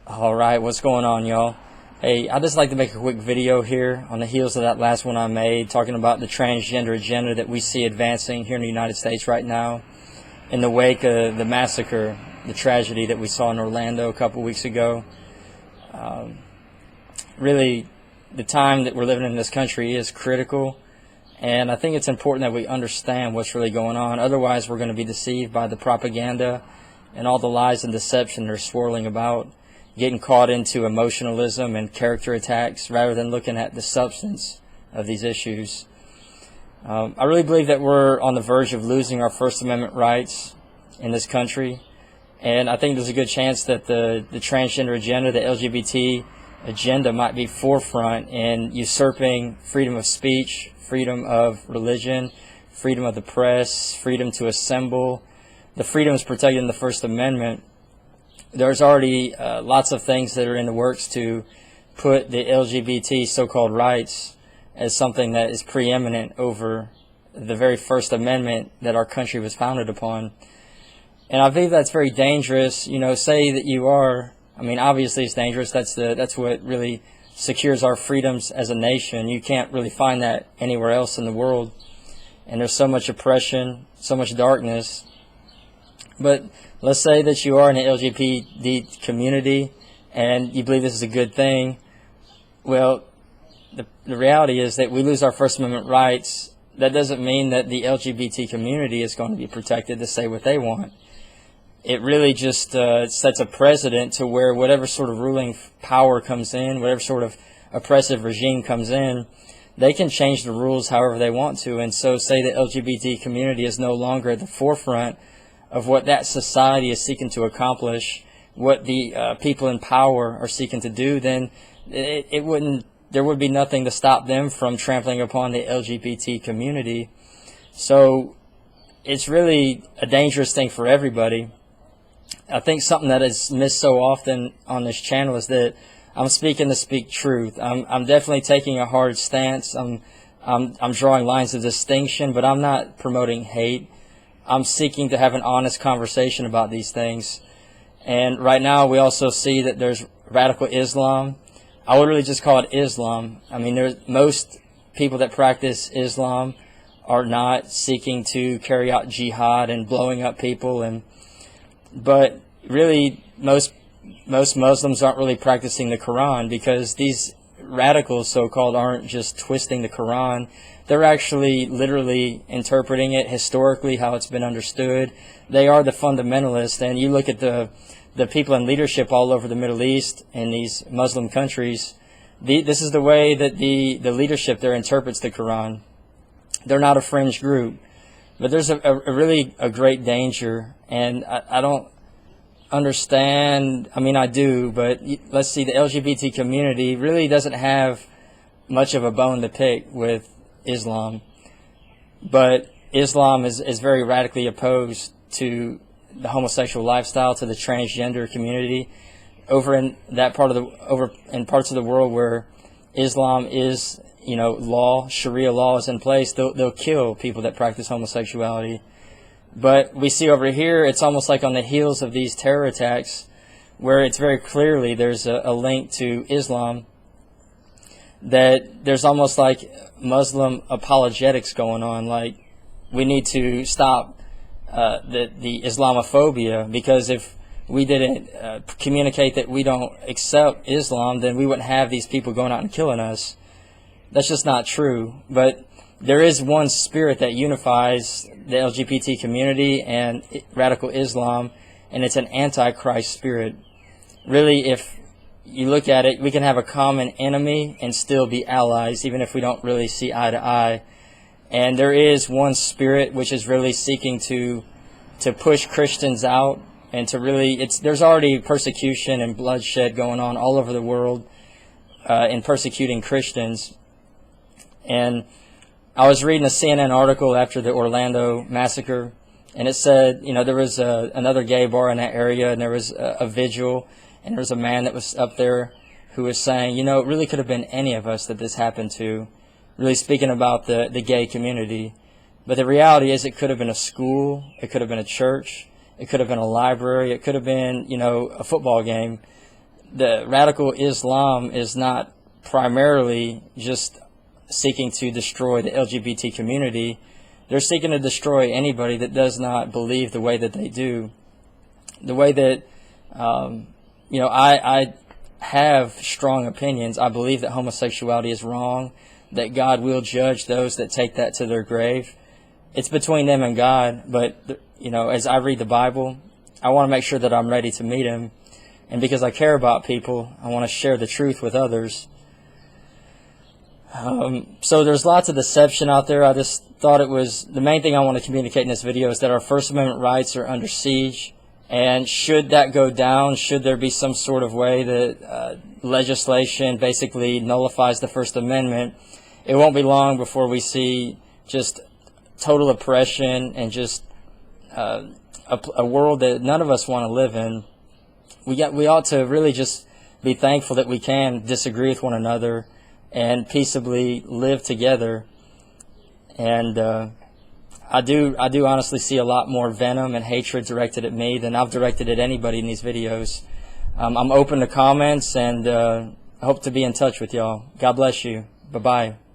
All right, what's going on, y'all? Hey, I'd just like to make a quick video here on the heels of that last one I made, talking about the transgender agenda that we see advancing here in the United States right now in the wake of the massacre, the tragedy that we saw in Orlando a couple weeks ago. Really, the time that we're living in this country is critical, and I think it's important that we understand what's really going on. Otherwise, we're going to be deceived by the propaganda and all the lies and deception they're swirling about, getting caught into emotionalism and character attacks rather than looking at the substance of these issues. I really believe that we're on the verge of losing our First Amendment rights in this country, and I think there's a good chance that the transgender agenda, the LGBT agenda, might be forefront in usurping freedom of speech, freedom of religion, freedom of the press, freedom to assemble, the freedoms protected in the First Amendment. There's already lots of things that are in the works to put the LGBT so-called rights as something that is preeminent over the very First Amendment that our country was founded upon. And I believe that's very dangerous. You know, say that you are, I mean, obviously it's dangerous. That's what really secures our freedoms as a nation. You can't really find that anywhere else in the world. And there's so much oppression, so much darkness. But let's say that you are in the LGBT community and you believe this is a good thing. Well, the reality is that we lose our First Amendment rights. That doesn't mean that the LGBT community is going to be protected to say what they want. It really just sets a precedent to where whatever sort of ruling power comes in, whatever sort of oppressive regime comes in, they can change the rules however they want to. And so say the LGBT community is no longer at the forefront of what that society is seeking to accomplish, what the people in power are seeking to do, then there would be nothing to stop them from trampling upon the LGBT community. So it's really a dangerous thing for everybody. I think something that is missed so often on this channel is that I'm speaking to speak truth. I'm definitely taking a hard stance. I'm drawing lines of distinction, but I'm not promoting hate. I'm seeking to have an honest conversation about these things. And right now we also see that there's radical Islam. I would really just call it Islam. I mean, most people that practice Islam are not seeking to carry out jihad and blowing up people, but really most Muslims aren't really practicing the Quran, because these radicals, so-called, aren't just twisting the Quran. They're actually literally interpreting it historically, how it's been understood. They are the fundamentalists, and you look at the people in leadership all over the Middle East in these Muslim countries, this is the way that the leadership there interprets the Quran. They're not a fringe group. But there's a really great danger, and I don't understand. I mean, I do, but let's see, the LGBT community really doesn't have much of a bone to pick with Islam. But Islam is very radically opposed to the homosexual lifestyle, to the transgender community. Over in parts of the world where Islam is, law, Sharia law is in place, they'll kill people that practice homosexuality. But we see over here, it's almost like on the heels of these terror attacks, where it's very clearly there's a link to Islam, that there's almost like Muslim apologetics going on. Like, we need to stop the Islamophobia, because if we didn't communicate that we don't accept Islam, then we wouldn't have these people going out and killing us. That's just not true. But there is one spirit that unifies the LGBT community and radical Islam, and it's an antichrist spirit. Really, if you look at it, we can have a common enemy and still be allies, even if we don't really see eye to eye. And there is one spirit which is really seeking to push Christians out, and to really, there's already persecution and bloodshed going on all over the world in persecuting Christians. And I was reading a CNN article after the Orlando massacre, and it said, there was another gay bar in that area, and there was a vigil, and there was a man that was up there who was saying, it really could have been any of us that this happened to, really speaking about the gay community. But the reality is, it could have been a school, it could have been a church, it could have been a library, it could have been, a football game. the radical Islam is not primarily just seeking to destroy the LGBT community. They're seeking to destroy anybody that does not believe the way that they do. The way that, I have strong opinions. I believe that homosexuality is wrong, that God will judge those that take that to their grave. It's between them and God, but, as I read the Bible, I want to make sure that I'm ready to meet Him. And because I care about people, I want to share the truth with others. So there's lots of deception out there. I just thought it was, the main thing I want to communicate in this video is that our First Amendment rights are under siege. And should that go down, should there be some sort of way that legislation basically nullifies the First Amendment, it won't be long before we see just total oppression and just a world that none of us want to live in. We ought to really just be thankful that we can disagree with one another and peaceably live together. And I do honestly see a lot more venom and hatred directed at me than I've directed at anybody in these videos. I'm open to comments, and I hope to be in touch with y'all. God bless you. Bye-bye.